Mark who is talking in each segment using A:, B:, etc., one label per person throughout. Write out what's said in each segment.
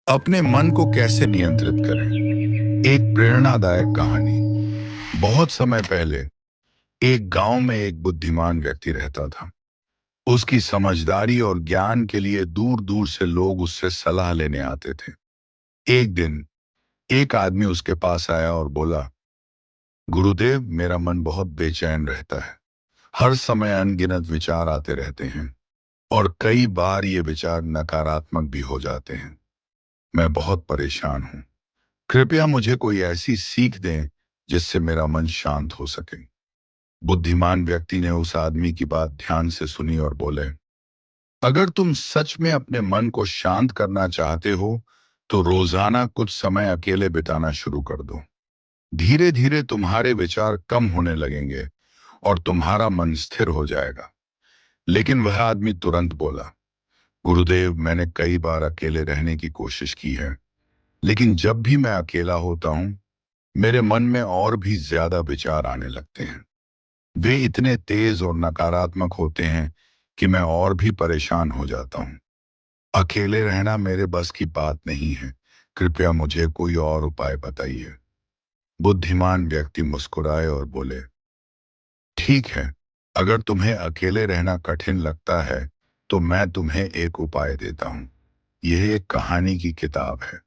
A: अपने मन को कैसे नियंत्रित करें। एक प्रेरणादायक कहानी। बहुत समय पहले एक गांव में एक बुद्धिमान व्यक्ति रहता था। उसकी समझदारी और ज्ञान के लिए दूर दूर से लोग उससे सलाह लेने आते थे। एक दिन एक आदमी उसके पास आया और बोला, गुरुदेव, मेरा मन बहुत बेचैन रहता है। हर समय अनगिनत विचार आते रहते हैं और कई बार ये विचार नकारात्मक भी हो जाते हैं। मैं बहुत परेशान हूँ। कृपया मुझे कोई ऐसी सीख दें जिससे मेरा मन शांत हो सके। बुद्धिमान व्यक्ति ने उस आदमी की बात ध्यान से सुनी और बोले, अगर तुम सच में अपने मन को शांत करना चाहते हो तो रोजाना कुछ समय अकेले बिताना शुरू कर दो। धीरे धीरे तुम्हारे विचार कम होने लगेंगे और तुम्हारा मन स्थिर हो जाएगा। लेकिन वह आदमी तुरंत बोला, गुरुदेव, मैंने कई बार अकेले रहने की कोशिश की है, लेकिन जब भी मैं अकेला होता हूं मेरे मन में और भी ज्यादा विचार आने लगते हैं। वे इतने तेज और नकारात्मक होते हैं कि मैं और भी परेशान हो जाता हूँ। अकेले रहना मेरे बस की बात नहीं है। कृपया मुझे कोई और उपाय बताइए। बुद्धिमान व्यक्ति मुस्कुराए और बोले, ठीक है, अगर तुम्हें अकेले रहना कठिन लगता है तो मैं तुम्हें एक उपाय देता हूँ। यह एक कहानी की किताब है।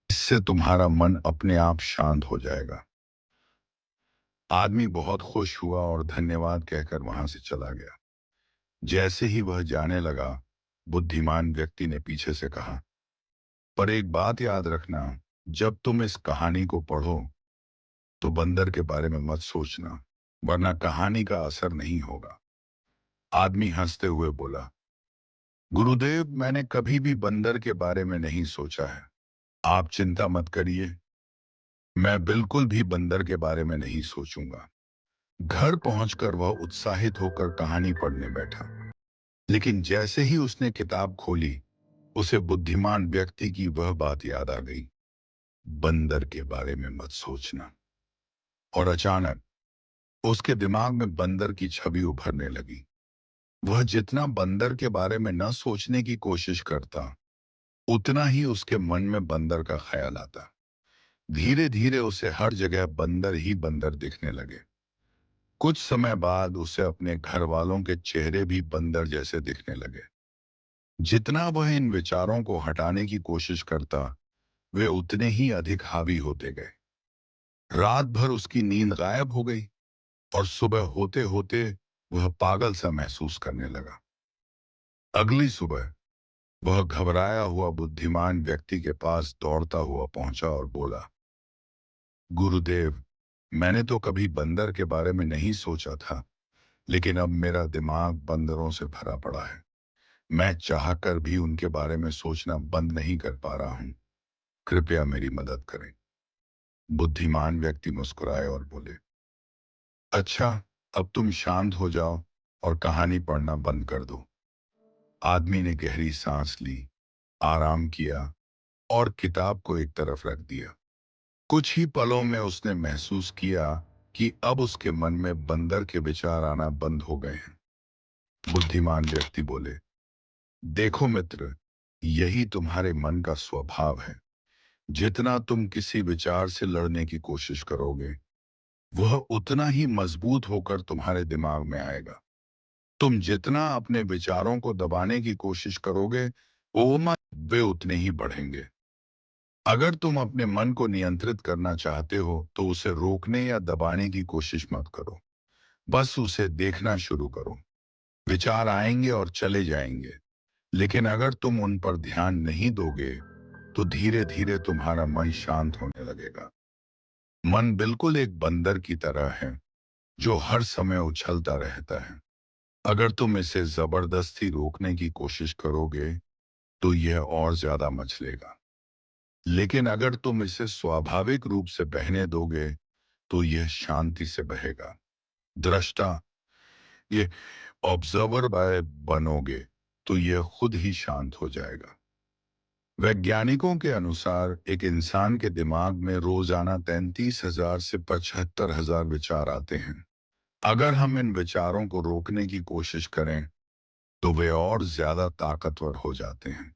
A: इससे तुम्हारा मन अपने आप शांत हो जाएगा। आदमी बहुत खुश हुआ और धन्यवाद कहकर वहां से चला गया। जैसे ही वह जाने लगा, बुद्धिमान व्यक्ति ने पीछे से कहा, पर एक बात याद रखना, जब तुम इस कहानी को पढ़ो तो बंदर के बारे में मत सोचना, वरना कहानी का असर नहीं होगा। आदमी हंसते हुए बोला, गुरुदेव, मैंने कभी भी बंदर के बारे में नहीं सोचा है। आप चिंता मत करिए, मैं बिल्कुल भी बंदर के बारे में नहीं सोचूंगा। घर पहुंचकर वह उत्साहित होकर कहानी पढ़ने बैठा। लेकिन जैसे ही उसने किताब खोली, उसे बुद्धिमान व्यक्ति की वह बात याद आ गई, बंदर के बारे में मत सोचना। और अचानक उसके दिमाग में बंदर की छवि उभरने लगी। वह जितना बंदर के बारे में न सोचने की कोशिश करता, उतना ही उसके मन में बंदर का ख्याल आता। धीरे धीरे उसे हर जगह बंदर ही बंदर दिखने लगे। कुछ समय बाद उसे अपने घर वालों के चेहरे भी बंदर जैसे दिखने लगे। जितना वह इन विचारों को हटाने की कोशिश करता, वे उतने ही अधिक हावी होते गए। रात भर उसकी नींद गायब हो गई और सुबह होते होते वह पागल सा महसूस करने लगा। अगली सुबह वह घबराया हुआ बुद्धिमान व्यक्ति के पास दौड़ता हुआ पहुंचा और बोला, गुरुदेव, मैंने तो कभी बंदर के बारे में नहीं सोचा था, लेकिन अब मेरा दिमाग बंदरों से भरा पड़ा है। मैं चाहकर भी उनके बारे में सोचना बंद नहीं कर पा रहा हूं। कृपया मेरी मदद करें। बुद्धिमान व्यक्ति मुस्कुराए और बोले, अच्छा, अब तुम शांत हो जाओ और कहानी पढ़ना बंद कर दो। आदमी ने गहरी सांस ली, आराम किया और किताब को एक तरफ रख दिया। कुछ ही पलों में उसने महसूस किया कि अब उसके मन में बंदर के विचार आना बंद हो गए हैं। बुद्धिमान व्यक्ति बोले, देखो मित्र, यही तुम्हारे मन का स्वभाव है। जितना तुम किसी विचार से लड़ने की कोशिश करोगे, वह उतना ही मजबूत होकर तुम्हारे दिमाग में आएगा। तुम जितना अपने विचारों को दबाने की कोशिश करोगे, वे उतने ही बढ़ेंगे। अगर तुम अपने मन को नियंत्रित करना चाहते हो तो उसे रोकने या दबाने की कोशिश मत करो। बस उसे देखना शुरू करो। विचार आएंगे और चले जाएंगे, लेकिन अगर तुम उन पर ध्यान नहीं दोगे तो धीरे धीरे तुम्हारा मन शांत होने लगेगा। मन बिल्कुल एक बंदर की तरह है जो हर समय उछलता रहता है। अगर तुम इसे जबरदस्ती रोकने की कोशिश करोगे तो यह और ज्यादा मचलेगा। लेकिन अगर तुम इसे स्वाभाविक रूप से बहने दोगे तो यह शांति से बहेगा। दृष्टा, ये ऑब्जर्वर बाय बनोगे तो यह खुद ही शांत हो जाएगा। वैज्ञानिकों के अनुसार एक इंसान के दिमाग में रोजाना 33,000 से 75,000 विचार आते हैं। अगर हम इन विचारों को रोकने की कोशिश करें तो वे और ज्यादा ताकतवर हो जाते हैं।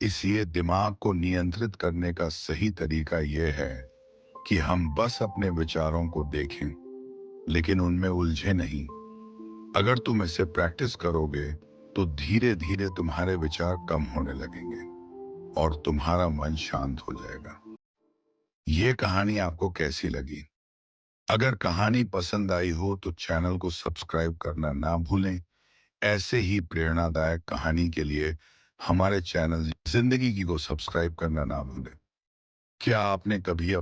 A: इसलिए दिमाग को नियंत्रित करने का सही तरीका यह है कि हम बस अपने विचारों को देखें, लेकिन उनमें उलझे नहीं। अगर तुम इसे प्रैक्टिस करोगे, तो धीरे धीरे तुम्हारे विचार कम होने लगेंगे और तुम्हारा मन शांत हो जाएगा। ये कहानी आपको कैसी लगी? अगर कहानी पसंद आई हो तो चैनल को सब्सक्राइब करना ना भूलें। ऐसे ही प्रेरणादायक कहानी के लिए हमारे चैनल जिंदगी की को सब्सक्राइब करना ना भूलें। क्या आपने कभी